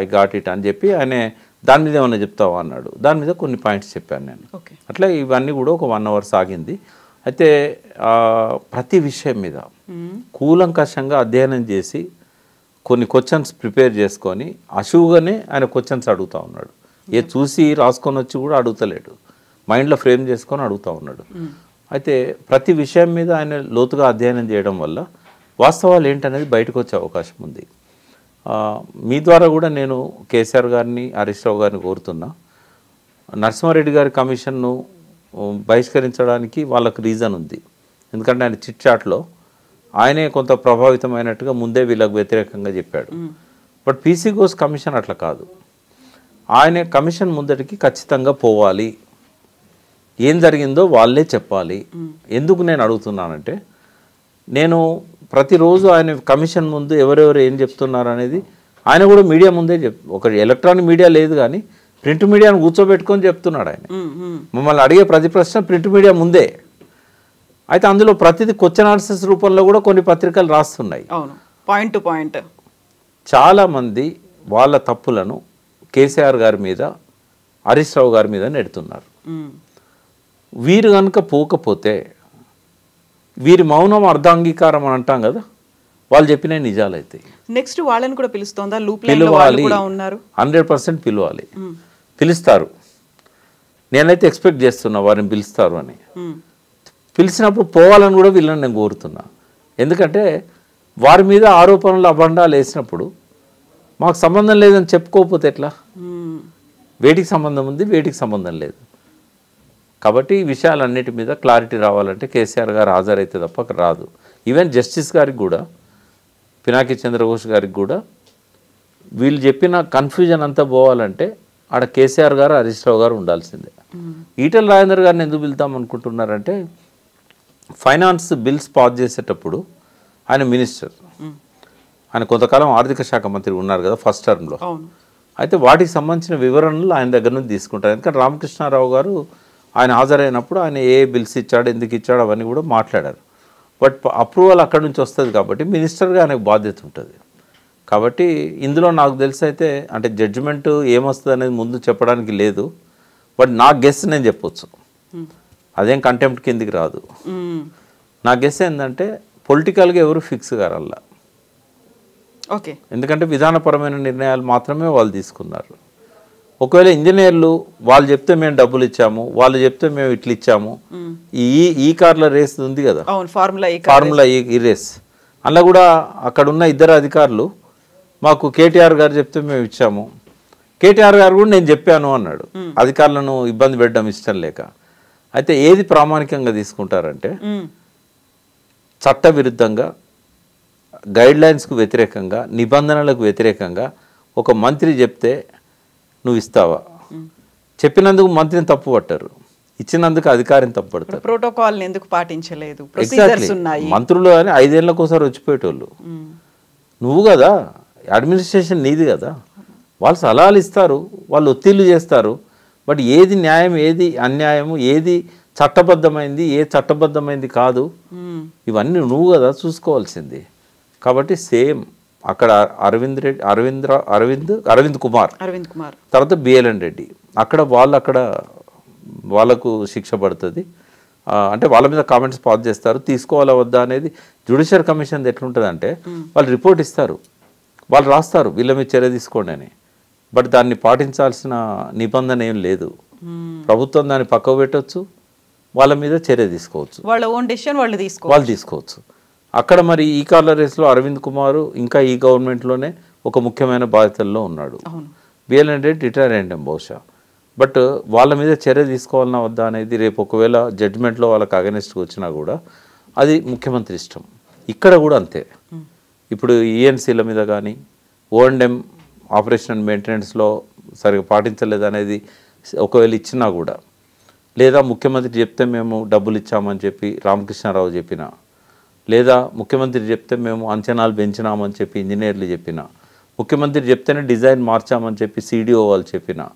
ఐ గాట్ ఇట్ అని చెప్పి ఆయన దాని మీద ఏమన్నా చెప్తావా అన్నాడు. దాని మీద కొన్ని పాయింట్స్ చెప్పాను నేను. అట్లా ఇవన్నీ కూడా ఒక 1 అవర్ సాగింది. అయితే ప్రతి విషయం మీద కూలంకషంగా అధ్యయనం చేసి కొన్ని క్వశ్చన్స్ ప్రిపేర్ చేసుకొని అశువుగానే ఆయన క్వశ్చన్స్ అడుగుతూ ఉన్నాడు. చూసి రాసుకొని వచ్చి కూడా అడుగుతలేడు, మైండ్లో ఫ్రేమ్ చేసుకొని అడుగుతూ ఉన్నాడు. అయితే ప్రతి విషయం మీద ఆయన లోతుగా అధ్యయనం చేయడం వల్ల వాస్తవాలు ఏంటనేది బయటకు వచ్చే అవకాశం ఉంది. మీ ద్వారా కూడా నేను కేసీఆర్ గారిని, హరీష్ రావు గారిని కోరుతున్నా, నరసింహారెడ్డి గారి కమిషన్ను బహిష్కరించడానికి వాళ్ళకు రీజన్ ఉంది. ఎందుకంటే ఆయన చిట్ చాట్లో ఆయనే కొంత ప్రభావితమైనట్టుగా ముందే వీళ్ళకు వ్యతిరేకంగా చెప్పాడు. బట్ పీసీ ఘోష్ కమిషన్ అట్లా కాదు. ఆయన కమిషన్ ముందటికి ఖచ్చితంగా పోవాలి, ఏం జరిగిందో వాళ్ళే చెప్పాలి. ఎందుకు నేను అడుగుతున్నానంటే, నేను ప్రతిరోజు ఆయన కమిషన్ ముందు ఎవరెవరు ఏం చెప్తున్నారు అనేది ఆయన కూడా మీడియా ముందే ఒక ఎలక్ట్రానిక్ మీడియా లేదు కానీ ప్రింట్ మీడియాను కూర్చోబెట్టుకొని చెప్తున్నాడు. ఆయన మమ్మల్ని అడిగే ప్రతి ప్రశ్న ప్రింట్ మీడియా ముందే. అయితే అందులో ప్రతిదీ క్వశ్చన్ ఆన్సర్స్ రూపంలో కూడా కొన్ని పత్రికలు రాస్తున్నాయి. పాయింట్ టు పాయింట్ చాలామంది వాళ్ళ తప్పులను కేసీఆర్ గారి మీద, హరీష్ రావు గారి మీద నెడుతున్నారు. వీరు కనుక పోకపోతే, వీరి మౌనం అర్ధాంగీకారం అని అంటాం కదా, వాళ్ళు చెప్పిన నిజాలు అవుతాయి. నెక్స్ట్ వాళ్ళని కూడా పిలుస్తోందా? పిలవాలి, 100% పిలవాలి. పిలుస్తారు, నేనైతే ఎక్స్పెక్ట్ చేస్తున్నా వారిని పిలుస్తారు అని. పిలిచినప్పుడు పోవాలని కూడా వీళ్ళని నేను కోరుతున్నా. ఎందుకంటే వారి మీద ఆరోపణలు అబండాలు వేసినప్పుడు మాకు సంబంధం లేదని చెప్పుకోకపోతే ఎట్లా? వేటికి సంబంధం ఉంది, వేటికి సంబంధం లేదు. కాబట్టి ఈ విషయాలన్నిటి మీద క్లారిటీ రావాలంటే కేసీఆర్ గారు హాజరైతే తప్ప రాదు. ఈవెన్ జస్టిస్ గారికి కూడా, పినాకి చంద్రఘోష్ గారికి కూడా వీళ్ళు చెప్పిన కన్ఫ్యూజన్ అంతా పోవాలంటే ఆడ కేసీఆర్ గారు, హరీష్ రావు గారు ఉండాల్సిందే. ఈటెల రాజేందర్ గారిని ఎందుకు పిలుద్దాం అనుకుంటున్నారంటే, ఫైనాన్స్ బిల్స్ పాస్ చేసేటప్పుడు ఆయన మినిస్టర్, ఆయన కొంతకాలం ఆర్థిక శాఖ మంత్రి ఉన్నారు కదా ఫస్ట్ టర్మ్లో. అయితే వాటికి సంబంధించిన వివరణలు ఆయన దగ్గర నుంచి తీసుకుంటారు. ఎందుకంటే రామకృష్ణారావు గారు ఆయన హాజరైనప్పుడు ఆయన ఏ బిల్స్ ఇచ్చాడు, ఎందుకు ఇచ్చాడు అవన్నీ కూడా మాట్లాడారు. బట్ అప్రూవల్ అక్కడి నుంచి వస్తుంది కాబట్టి మినిస్టర్గా ఆయనకు బాధ్యత ఉంటుంది. కాబట్టి ఇందులో నాకు తెలిసి అయితే, అంటే జడ్జిమెంట్ ఏమొస్తుంది అనేది ముందు చెప్పడానికి లేదు. బట్ నా గెస్ నేను చెప్పొచ్చు, అదేం కంటెంప్ట్ కిందికి రాదు. నా గెస్ ఏంటంటే పొలిటికల్గా ఎవరు ఫిక్స్ కారల్లా. ఓకే, ఎందుకంటే విధానపరమైన నిర్ణయాలు మాత్రమే వాళ్ళు తీసుకున్నారు. ఒకవేళ ఇంజనీర్లు వాళ్ళు చెప్తే మేము డబ్బులు ఇచ్చాము, వాళ్ళు చెప్తే మేము ఇట్లా ఇచ్చాము, ఈ కార్ల రేస్ ఉంది కదా, ఫార్ములా ఈ రేస్, అలా కూడా అక్కడ ఉన్న ఇద్దరు అధికారులు మాకు కేటీఆర్ గారు చెప్తే మేము ఇచ్చాము, కేటీఆర్ గారు కూడా నేను చెప్పాను అన్నాడు. అధికారులను ఇబ్బంది పెట్టడం ఇష్టం లేక. అయితే ఏది ప్రామాణికంగా తీసుకుంటారంటే, చట్టవిరుద్ధంగా, గైడ్లైన్స్కు వ్యతిరేకంగా, నిబంధనలకు వ్యతిరేకంగా ఒక మంత్రి చెప్తే నువ్వు ఇస్తావా? చెప్పినందుకు మంత్రిని తప్పు పట్టారు, ఇచ్చినందుకు అధికారిని తప్పు పడతారు. ప్రోటోకాల్ ఎందుకు పాటించలేదు? మంత్రులు అని 5 ఏళ్ళకు ఒకసారి వచ్చిపోయేటోళ్ళు. నువ్వు కదా, అడ్మినిస్ట్రేషన్ నీది కదా, వాళ్ళు సలహాలు ఇస్తారు, వాళ్ళు ఒత్తిళ్లు చేస్తారు. బట్ ఏది న్యాయం, ఏది అన్యాయము, ఏది చట్టబద్ధమైంది, ఏ చట్టబద్ధమైంది కాదు, ఇవన్నీ నువ్వు కదా చూసుకోవాల్సింది. కాబట్టి సేమ్ అక్కడ అరవింద్ కుమార్ తర్వాత బిఎల్ఎన్ రెడ్డి, అక్కడ వాళ్ళకు శిక్ష పడుతుంది. అంటే వాళ్ళ మీద కామెంట్స్ పాస్ చేస్తారు, తీసుకోవాలా వద్దా అనేది. జ్యుడిషియల్ కమిషన్ ఎట్లుంటుంది అంటే, వాళ్ళు రిపోర్ట్ ఇస్తారు, వాళ్ళు రాస్తారు వీళ్ళ మీద చర్య తీసుకోండి అని. బట్ దాన్ని పాటించాల్సిన నిబంధన ఏం లేదు. ప్రభుత్వం దాన్ని పక్కకు పెట్టవచ్చు, వాళ్ళ మీద చర్య తీసుకోవచ్చు, వాళ్ళ ఓన్ డెసిషన్ వాళ్ళు తీసుకోవచ్చు. అక్కడ మరి ఈ కార్ల రేస్లో అరవింద్ కుమార్ ఇంకా ఈ గవర్నమెంట్లోనే ఒక ముఖ్యమైన బాధ్యతల్లో ఉన్నాడు. బిఎల్ఎన్ రెడ్డి రిటైర్ అయ్యాం బహుశా. బట్ వాళ్ళ మీద చర్య తీసుకోవాలన్నా వద్దా అనేది రేపు ఒకవేళ జడ్జిమెంట్లో వాళ్ళకి అగెనిస్ట్గా వచ్చినా కూడా అది ముఖ్యమంత్రి ఇష్టం. ఇక్కడ కూడా అంతే. ఇప్పుడు ఈఎన్సీల మీద కానీ, O&M ఆపరేషన్ అండ్ మెయింటెనెన్స్లో సరిగా పాటించలేదు అనేది ఒకవేళ ఇచ్చినా కూడా, లేదా ముఖ్యమంత్రి చెప్తే మేము డబ్బులు ఇచ్చామని చెప్పి రామకృష్ణారావు చెప్పినా, లేదా ముఖ్యమంత్రి చెప్తే మేము అంచనాలు పెంచినామని చెప్పి ఇంజనీర్లు చెప్పినా, ముఖ్యమంత్రి చెప్తేనే డిజైన్ మార్చామని చెప్పి CDO వాళ్ళు చెప్పినా,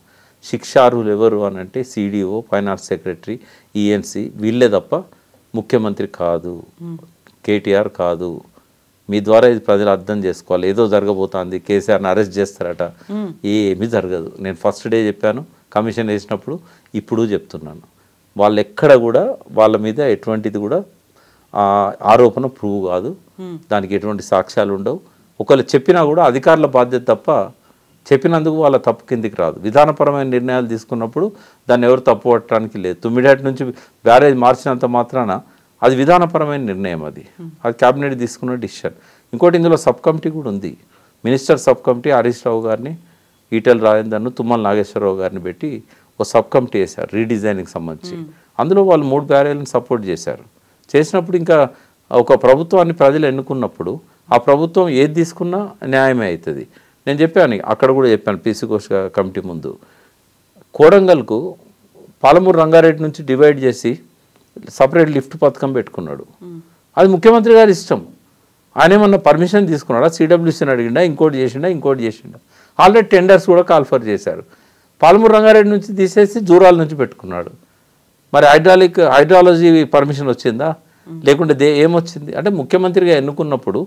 శిక్షార్హులు ఎవరు అని అంటే CDO, ఫైనాన్స్ సెక్రటరీ, ఈఎన్సీ వీళ్ళే తప్ప ముఖ్యమంత్రి కాదు, కేటీఆర్ కాదు. మీ ద్వారా ఇది ప్రజలు అర్థం చేసుకోవాలి. ఏదో జరగబోతుంది, కేసీఆర్ని అరెస్ట్ చేస్తారట, ఏమీ జరగదు. నేను ఫస్ట్ డే చెప్పాను కమిషన్ వేసినప్పుడు, ఇప్పుడు చెప్తున్నాను. వాళ్ళు ఎక్కడ కూడా వాళ్ళ మీద ఎటువంటిది కూడా ఆరోపణ ప్రూవ్ కాదు, దానికి ఎటువంటి సాక్ష్యాలు ఉండవు. ఒకవేళ చెప్పినా కూడా అధికారుల బాధ్యత తప్ప చెప్పినందుకు వాళ్ళ తప్పు కిందికి రాదు. విధానపరమైన నిర్ణయాలు తీసుకున్నప్పుడు దాన్ని ఎవరు తప్పు పట్టడానికి లేదు. తుమ్మిడిహట్ నుంచి బ్యారేజ్ మార్చినంత మాత్రాన అది విధానపరమైన నిర్ణయం, అది క్యాబినెట్ తీసుకున్న డిసిషన్. ఇంకోటి ఇందులో సబ్ కమిటీ కూడా ఉంది. Minister sub committee Harish Rao గారిని, ఈటెల రాజేందర్ను, తుమ్మల నాగేశ్వరరావు గారిని పెట్టి ఒక సబ్ కమిటీ వేశారు రీడిజైనింగ్ సంబంధించి. అందులో వాళ్ళు 3 బ్యారేజ్లను సపోర్ట్ చేశారు. చేసినప్పుడు ఇంకా ఒక ప్రభుత్వాన్ని ప్రజలు ఎన్నుకున్నప్పుడు ఆ ప్రభుత్వం ఏది తీసుకున్నా న్యాయమే అవుతుంది. నేను చెప్పాను, అక్కడ కూడా చెప్పాను పీసీ ఘోష్ కమిటీ ముందు, కోడంగల్కు పాలమూరు రంగారెడ్డి నుంచి డివైడ్ చేసి సపరేట్ లిఫ్ట్ పథకం పెట్టుకున్నాడు. అది ముఖ్యమంత్రి గారి ఇష్టం. ఆయన ఏమన్నా పర్మిషన్ తీసుకున్నాడా, సిడబ్ల్యూసీని అడిగిండా, ఇంకోటి చేసిండా. ఆల్రెడీ టెండర్స్ కూడా కాల్ఫర్ చేశారు. పాలమూరు రంగారెడ్డి నుంచి తీసేసి జూరాల నుంచి పెట్టుకున్నాడు. మరి హైడ్రాలజీ పర్మిషన్ వచ్చిందా, లేకుంటే ఏమొచ్చింది? అంటే ముఖ్యమంత్రిగా ఎన్నుకున్నప్పుడు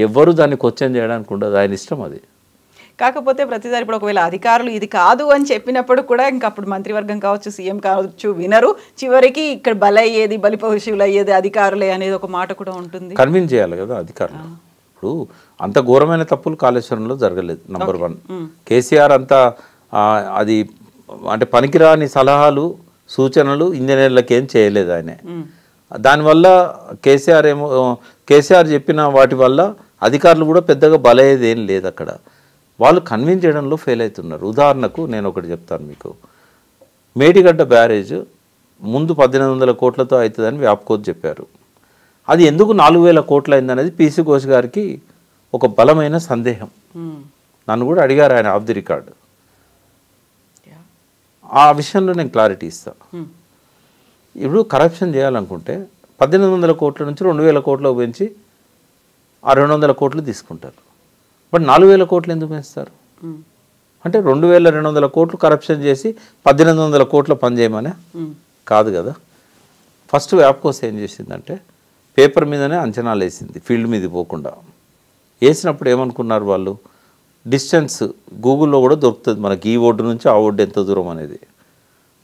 ఎవ్వరూ దాన్ని క్వశ్చన్ చేయడానికి ఉండదు, ఆయన ఇష్టం అది. కాకపోతే ప్రతిసారి ఇప్పుడు ఒకవేళ అధికారులు ఇది కాదు అని చెప్పినప్పుడు కూడా ఇంకా అప్పుడు మంత్రివర్గం కావచ్చు, సీఎం కావచ్చు వినరు. చివరికి ఇక్కడ బలయ్యేది, బలిపశువులు అయ్యేది అధికారులే అనేది ఒక మాట కూడా ఉంటుంది. కన్విన్స్ చేయాలి కదా అధికారులు. ఇప్పుడు అంత ఘోరమైన తప్పులు కాళేశ్వరంలో జరగలేదు. నంబర్ 1. కేసీఆర్ అంతా అది అంటే పనికిరాని సలహాలు, సూచనలు ఇంజనీర్లకు ఏం చేయలేదు ఆయన. దానివల్ల కేసీఆర్ చెప్పిన వాటి వల్ల అధికారులు కూడా పెద్దగా బలయ్యేది ఏం లేదు. అక్కడ వాళ్ళు కన్విన్స్ చేయడంలో ఫెయిల్ అవుతున్నారు. ఉదాహరణకు నేను ఒకటి చెప్తాను మీకు. మేడిగడ్డ బ్యారేజ్ ముందు 1800 కోట్లతో అవుతుందని వ్యాప్కోత్ చెప్పారు. అది ఎందుకు 4000 కోట్లు అయిందనేది పీసీ ఘోష్ గారికి ఒక బలమైన సందేహం. నన్ను కూడా అడిగారు ఆయన ఆఫ్ ది రికార్డ్. ఆ విషయంలో నేను క్లారిటీ ఇస్తాను. ఇప్పుడు కరప్షన్ చేయాలనుకుంటే 1800 కోట్ల నుంచి 2000 కోట్లకు పెంచి ఆ 200 కోట్లు తీసుకుంటారు. బట్ 4000 కోట్లు ఎందుకు పెంచుతారు? అంటే 2200 కోట్లు కరప్షన్ చేసి 1800 కోట్ల పని చేయమనే కాదు కదా. ఫస్ట్ వ్యాప్కోస్ ఏం చేసిందంటే పేపర్ మీదనే అంచనాలు వేసింది, ఫీల్డ్ మీద పోకుండా. వేసినప్పుడు ఏమనుకున్నారు వాళ్ళు, డిస్టెన్స్ గూగుల్లో కూడా దొరుకుతుంది మనకి, ఈ ఒడ్డు నుంచి ఆ ఒడ్డు ఎంత దూరం అనేది.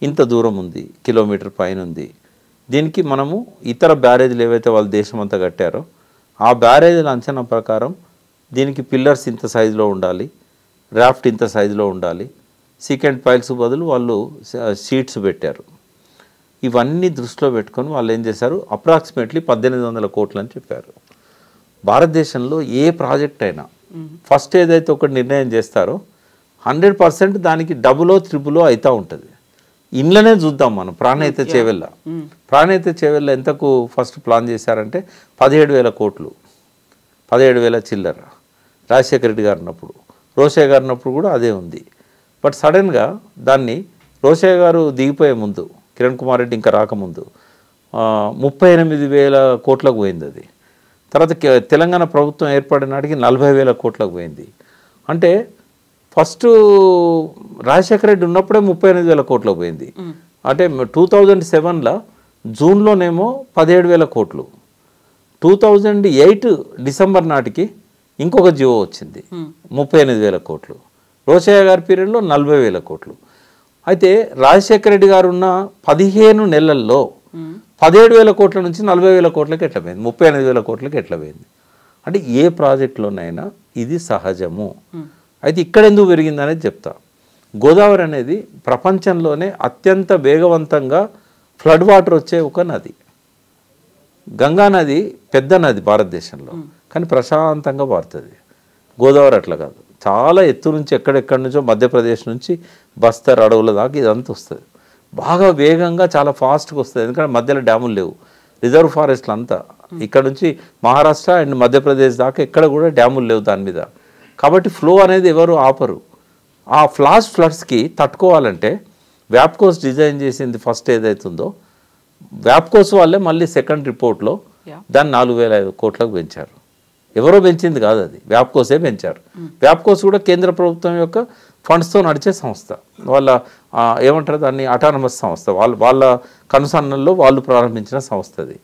ఇంత దూరం ఉంది, కిలోమీటర్ పైన ఉంది. దీనికి మనము ఇతర బ్యారేజ్లు ఏవైతే వాళ్ళు దేశం అంతా కట్టారో ఆ బ్యారేజ్ల అంచనా ప్రకారం దీనికి పిల్లర్స్ ఇంత సైజులో ఉండాలి, రాఫ్ట్ ఇంత సైజులో ఉండాలి, సీకెంట్ పైల్స్ బదులు వాళ్ళు షీట్స్ పెట్టారు. ఇవన్నీ దృష్టిలో పెట్టుకొని వాళ్ళు ఏం చేశారు, అప్రాక్సిమేట్లీ 1800 కోట్లు అని చెప్పారు. భారతదేశంలో ఏ ప్రాజెక్ట్ అయినా ఫస్ట్ ఏదైతే ఒకటి నిర్ణయం చేస్తారో 100% దానికి డబులో త్రిబులో అవుతూ ఉంటుంది. ఇండ్లనే చూద్దాం మనం. ప్రాణహిత చేవెళ్ళ ఎంతకు ఫస్ట్ ప్లాన్ చేశారంటే 17,000 కోట్లు, 17,000 చిల్లర. రాజశేఖర రెడ్డి గారు ఉన్నప్పుడు, రోషయ్య గారు ఉన్నప్పుడు కూడా అదే ఉంది. బట్ సడన్గా దాన్ని రోషయ్య గారు దిగిపోయే ముందు, కిరణ్ కుమార్ రెడ్డి ఇంకా రాకముందు 38,000 కోట్లకు పోయింది అది. తర్వాత తెలంగాణ ప్రభుత్వం ఏర్పడిన నాటికి 40,000 కోట్లకు పోయింది. అంటే ఫస్ట్ రాజశేఖర రెడ్డి ఉన్నప్పుడే 38,000 కోట్లకు పోయింది. అంటే 2007లో జూన్లోనేమో 17,000 కోట్లు, 2008 డిసెంబర్ నాటికి ఇంకొక జీవో వచ్చింది 38,000 కోట్లు. రోషయ్య గారి పీరియడ్లో 40,000 కోట్లు. అయితే రాజశేఖర రెడ్డి గారు ఉన్న 15 నెలల్లో 17,000 కోట్ల నుంచి 40,000 కోట్లకి ఎట్లా పోయింది, 38,000 కోట్లకి ఎట్లా పోయింది? అంటే ఏ ప్రాజెక్టులోనైనా ఇది సహజము. అయితే ఇక్కడ ఎందుకు పెరిగింది అనేది చెప్తా. గోదావరి అనేది ప్రపంచంలోనే అత్యంత వేగవంతంగా ఫ్లడ్ వాటర్ వచ్చే ఒక నది. గంగా నది పెద్ద నది భారతదేశంలో, కానీ ప్రశాంతంగా పారుతుంది. గోదావరి అట్లా కాదు, చాలా ఎత్తు నుంచి ఎక్కడెక్కడి నుంచో మధ్యప్రదేశ్ నుంచి బస్తర్ అడవుల దాకా ఇదంతా వస్తుంది. బాగా వేగంగా చాలా ఫాస్ట్గా వస్తుంది, ఎందుకంటే మధ్యలో డ్యాములు లేవు. రిజర్వ్ ఫారెస్ట్లు అంతా ఇక్కడ నుంచి మహారాష్ట్ర అండ్ మధ్యప్రదేశ్ దాకా ఎక్కడ కూడా డ్యాములు లేవు దాని మీద. కాబట్టి ఫ్లో అనేది ఎవరు ఆపరు. ఆ ఫ్లడ్స్కి తట్టుకోవాలంటే వ్యాప్కోస్ డిజైన్ చేసింది ఫస్ట్ ఏదైతుందో, వ్యాప్కోస్ వాళ్ళే మళ్ళీ సెకండ్ రిపోర్ట్లో దాన్ని 4,000 కోట్లకు పెంచారు. ఎవరో పెంచింది కాదు, అది వ్యాప్కోసే పెంచారు. వ్యాప్కోస్ కూడా కేంద్ర ప్రభుత్వం యొక్క ఫండ్స్తో నడిచే సంస్థ. వాళ్ళ ఏమంటారు దాన్ని, అటానమస్ సంస్థ. వాళ్ళ కనుసన్నల్లో వాళ్ళు ప్రారంభించిన సంస్థ అది.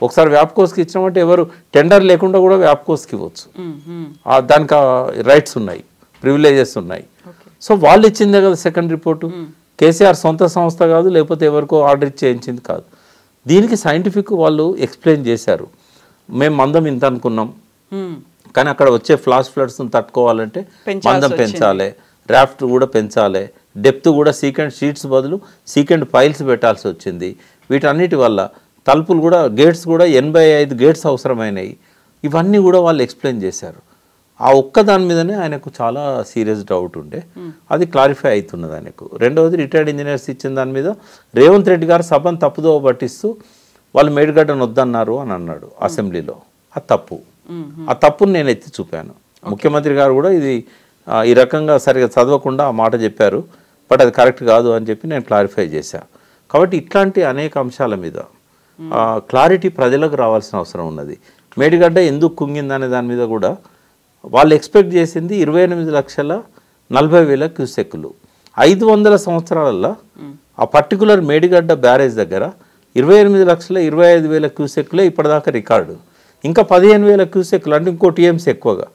ఒకసారి వ్యాప్కోస్కి ఇచ్చినామంటే ఎవరు టెండర్ లేకుండా కూడా వ్యాప్కోస్కి ఇవ్వచ్చు. దానికి రైట్స్ ఉన్నాయి, ప్రివిలేజెస్ ఉన్నాయి. సో వాళ్ళు ఇచ్చిందే కదా సెకండ్ రిపోర్టు. కేసీఆర్ సొంత సంస్థ కాదు, లేకపోతే ఎవరికో ఆర్డర్ చేయించింది కాదు. దీనికి సైంటిఫిక్ వాళ్ళు ఎక్స్ప్లెయిన్ చేశారు. మేము మందం ఇంత అనుకున్నాం, కానీ అక్కడ వచ్చే ఫ్లడ్స్ని తట్టుకోవాలంటే మందం పెంచాలి, రాఫ్ట్ కూడా పెంచాలి, డెప్త్ కూడా సీకెంట్ షీట్స్ బదులు సీకెంట్ పైల్స్ పెట్టాల్సి వచ్చింది. వీటన్నిటి వల్ల తలుపులు కూడా, గేట్స్ కూడా 85 గేట్స్ అవసరమైనవి. ఇవన్నీ కూడా వాళ్ళు ఎక్స్ప్లెయిన్ చేశారు. ఆ ఒక్క దాని మీదనే ఆయనకు చాలా సీరియస్ డౌట్ ఉండే, అది క్లారిఫై అవుతున్నది ఆయనకు. రెండవది రిటైర్డ్ ఇంజనీర్స్ ఇచ్చిన దాని మీద రేవంత్ రెడ్డి గారు సభను తప్పుదో పట్టిస్తూ వాళ్ళు మేడిగడ్డను వద్దన్నారు అని అన్నాడు అసెంబ్లీలో. అది తప్పు. ఆ తప్పును నేను ఎత్తి చూపాను. ముఖ్యమంత్రి గారు కూడా ఇది ఈ రకంగా సరిగా చదవకుండా ఆ మాట చెప్పారు, బట్ అది కరెక్ట్ కాదు అని చెప్పి నేను క్లారిఫై చేశాను. కాబట్టి ఇట్లాంటి అనేక అంశాల మీద క్లారిటీ ప్రజలకు రావాల్సిన అవసరం ఉన్నది. మేడిగడ్డ ఎందుకు కుంగిందనే దాని మీద కూడా వాళ్ళు ఎక్స్పెక్ట్ చేసింది 28,40,000 క్యూసెక్కులు. 500 సంవత్సరాలలో ఆ పర్టికులర్ మేడిగడ్డ బ్యారేజ్ దగ్గర 28,25,000 క్యూసెక్కులే ఇప్పటిదాకా రికార్డు. ఇంకా 15,000 క్యూసెక్కులు అంటే ఇంకో టీఎంసీ ఎక్కువగా,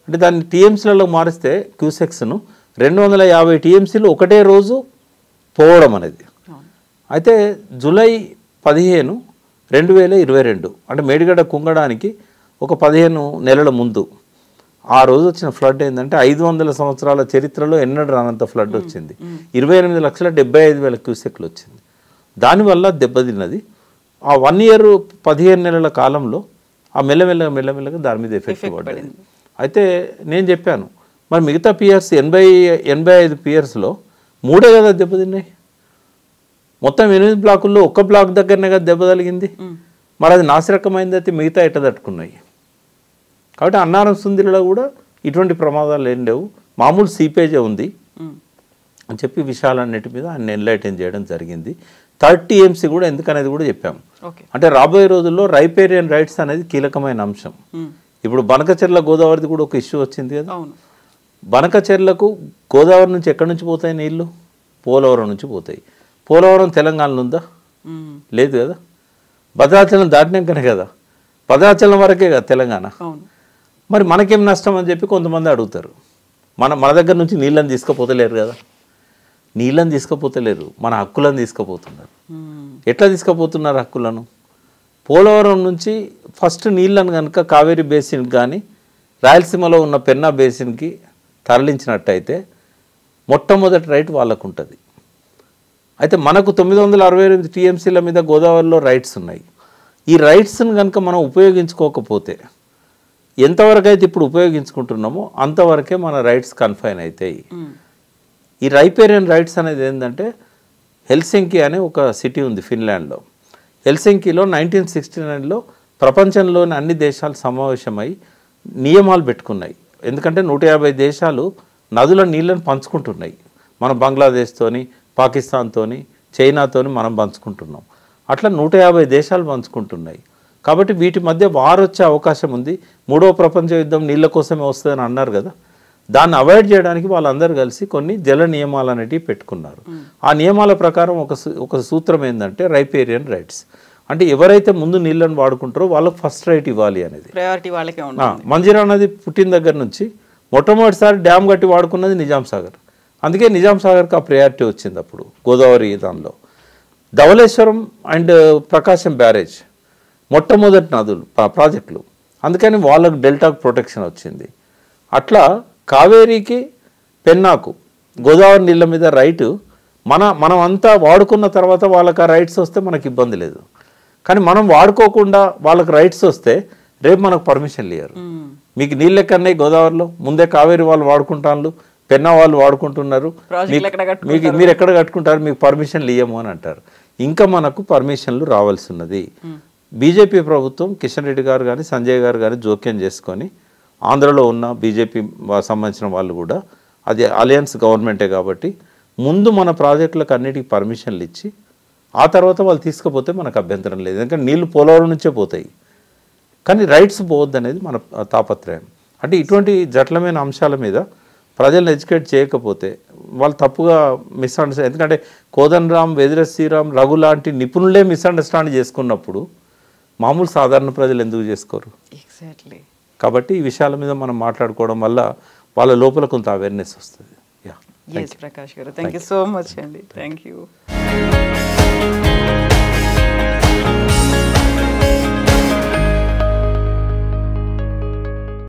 అంటే దాన్ని టీఎంసీలలో మారిస్తే క్యూసెక్స్ను 250 టీఎంసీలు ఒకటే రోజు పోవడం అనేది. అయితే జూలై 15, 2022 అంటే మేడిగడ్డ కుంగడానికి ఒక 15 నెలల ముందు ఆ రోజు వచ్చిన ఫ్లడ్ ఏంటంటే 500 సంవత్సరాల చరిత్రలో ఎన్నడూ రానంత ఫ్లడ్ వచ్చింది. 28,75,000 క్యూసెక్లు వచ్చింది. దానివల్ల దెబ్బతిన్నది. ఆ 1 ఇయర్ 15 నెలల కాలంలో ఆ మెల్లమెల్లగా దాని మీద ఎఫెక్ట్ పడ్డది. అయితే నేను చెప్పాను, మరి మిగతా పియర్స్ 85 పియర్స్లో 3 కదా దెబ్బతిన్నాయి. మొత్తం 8 బ్లాకుల్లో ఒక్క బ్లాక్ దగ్గరనే కదా దెబ్బ తగిలింది. మరి అది నాసిరకమైంది అయితే మిగతా ఎట్ట తట్టుకున్నాయి. కాబట్టి అన్నారం సుందిలో కూడా ఇటువంటి ప్రమాదాలు ఏం లేవు, మామూలు సీపేజే ఉంది అని చెప్పి విషయాలన్నిటి మీద ఆయన ఎన్లైటన్ చేయడం జరిగింది. 30 టీఎంసీ కూడా ఎందుకనేది కూడా చెప్పాము. అంటే రాబోయే రోజుల్లో రైపేరియన్ రైట్స్ అనేది కీలకమైన అంశం. ఇప్పుడు బనకచెర్ల గోదావరిది కూడా ఒక ఇష్యూ వచ్చింది కదా. బనకచెర్లకు గోదావరి నుంచి ఎక్కడి నుంచి పోతాయి నీళ్లు? పోలవరం నుంచి పోతాయి. పోలవరం తెలంగాణలో ఉందా? లేదు కదా. భద్రాచలం దాటినాకనే కదా, భద్రాచలం వరకే కదా తెలంగాణ. మరి మనకేం నష్టం అని చెప్పి కొంతమంది అడుగుతారు. మన దగ్గర నుంచి నీళ్ళని తీసుకుపోతలేరు కదా. నీళ్ళని తీసుకుపోతలేరు, మన హక్కులను తీసుకుపోతున్నారు. ఎట్లా తీసుకుపోతున్నారు హక్కులను? పోలవరం నుంచి ఫస్ట్ నీళ్ళను కనుక కావేరీ బేసిన్కి కానీ రాయలసీమలో ఉన్న పెన్నా బేసిన్కి తరలించినట్టయితే మొట్టమొదటి రైట్ వాళ్ళకు ఉంటుంది. అయితే మనకు 968 టీఎంసీల మీద గోదావరిలో రైట్స్ ఉన్నాయి. ఈ రైట్స్ని కనుక మనం ఉపయోగించుకోకపోతే ఎంతవరకు అయితే ఇప్పుడు ఉపయోగించుకుంటున్నామో అంతవరకే మన రైట్స్ కన్ఫైన్ అవుతాయి. ఈ రైపేరియన్ రైట్స్ అనేది ఏంటంటే, హెల్సింకి అనే ఒక సిటీ ఉంది ఫిన్లాండ్లో. హెల్సింకిలో 1969లో ప్రపంచంలోని అన్ని దేశాలు సమావేశమై నియమాలు పెట్టుకున్నాయి. ఎందుకంటే 150 దేశాలు నదుల నీళ్ళను పంచుకుంటున్నాయి. మనం బంగ్లాదేశ్తోని, పాకిస్తాన్తోని, చైనాతోని మనం పంచుకుంటున్నాం. అట్లా 150 దేశాలు పంచుకుంటున్నాయి. కాబట్టి వీటి మధ్య వార్ వచ్చే అవకాశం ఉంది. 3వ ప్రపంచ యుద్ధం నీళ్ళ కోసమే వస్తుందని అన్నారు కదా. దాన్ని అవాయిడ్ చేయడానికి వాళ్ళందరూ కలిసి కొన్ని జల నియమాలు అనేటివి పెట్టుకున్నారు. ఆ నియమాల ప్రకారం ఒక సూత్రం ఏంటంటే రైపేరియన్ రైట్స్. అంటే ఎవరైతే ముందు నీళ్ళని వాడుకుంటారో వాళ్ళకి ఫస్ట్ రైట్ ఇవ్వాలి అనేది. ప్రయారిటీ వాళ్ళకే ఉంటుంది. మంజీరా నది పుట్టిన దగ్గర నుంచి మొట్టమొదటిసారి డ్యామ్ కట్టి వాడుకున్నది నిజాం సాగర్. అందుకే నిజాం సాగర్కి ఆ ప్రయారిటీ వచ్చింది అప్పుడు గోదావరి దానిలో. ధవళేశ్వరం అండ్ ప్రకాశం బ్యారేజ్ మొట్టమొదటి నదులు ప్రాజెక్టులు, అందుకని వాళ్ళకు డెల్టాకు ప్రొటెక్షన్ వచ్చింది. అట్లా కావేరీకి, పెన్నాకు, గోదావరి నీళ్ళ మీద రైటు మనం అంతా వాడుకున్న తర్వాత వాళ్ళకి ఆ రైట్స్ వస్తే మనకు ఇబ్బంది లేదు. కానీ మనం వాడుకోకుండా వాళ్ళకి రైట్స్ వస్తే రేపు మనకు పర్మిషన్లు ఇయ్యరు. మీకు నీళ్ళు ఎక్కడన్నాయి గోదావరిలో? ముందే కావేరీ వాళ్ళు వాడుకుంటారు, పెన్నా వాళ్ళు వాడుకుంటున్నారు, మీరు ఎక్కడ కట్టుకుంటారు, మీకు పర్మిషన్లు ఇయ్యము అని అంటారు. ఇంకా మనకు పర్మిషన్లు రావాల్సి ఉన్నది. బీజేపీ ప్రభుత్వం, కిషన్ రెడ్డి గారు కానీ సంజయ్ గారు కానీ జోక్యం చేసుకొని, ఆంధ్రలో ఉన్న బీజేపీ సంబంధించిన వాళ్ళు కూడా, అది అలయన్స్ గవర్నమెంటే కాబట్టి ముందు మన ప్రాజెక్టులకు అన్నిటికీ పర్మిషన్లు ఇచ్చి ఆ తర్వాత వాళ్ళు తీసుకుపోతే మనకు అభ్యంతరం లేదు. ఎందుకంటే నీళ్లు పోలవరం నుంచే పోతాయి, కానీ రైట్స్ పోవద్దు అనేది మన తాపత్రయం. అంటే ఇటువంటి జటిలమైన అంశాల మీద ప్రజలను ఎడ్యుకేట్ చేయకపోతే వాళ్ళు తప్పుగా మిస్అండర్స్టాండ్, ఎందుకంటే కోదండరామ్, వెదిరే శ్రీరామ్, రఘు లాంటి నిపుణులే మిస్అండర్స్టాండ్ చేసుకున్నప్పుడు మామూలు సాధారణ ప్రజలు ఎందుకు చేసుకోరు? ఎగ్జాక్ట్లీ. కాబట్టి ఈ విషయాల మీద మనం మాట్లాడుకోవడం వల్ల వాళ్ళ లోపల కొంత అవేర్నెస్ వస్తుంది. ప్రకాష్ గారు, థ్యాంక్ యూ సో మచ్ అండి. Thank you.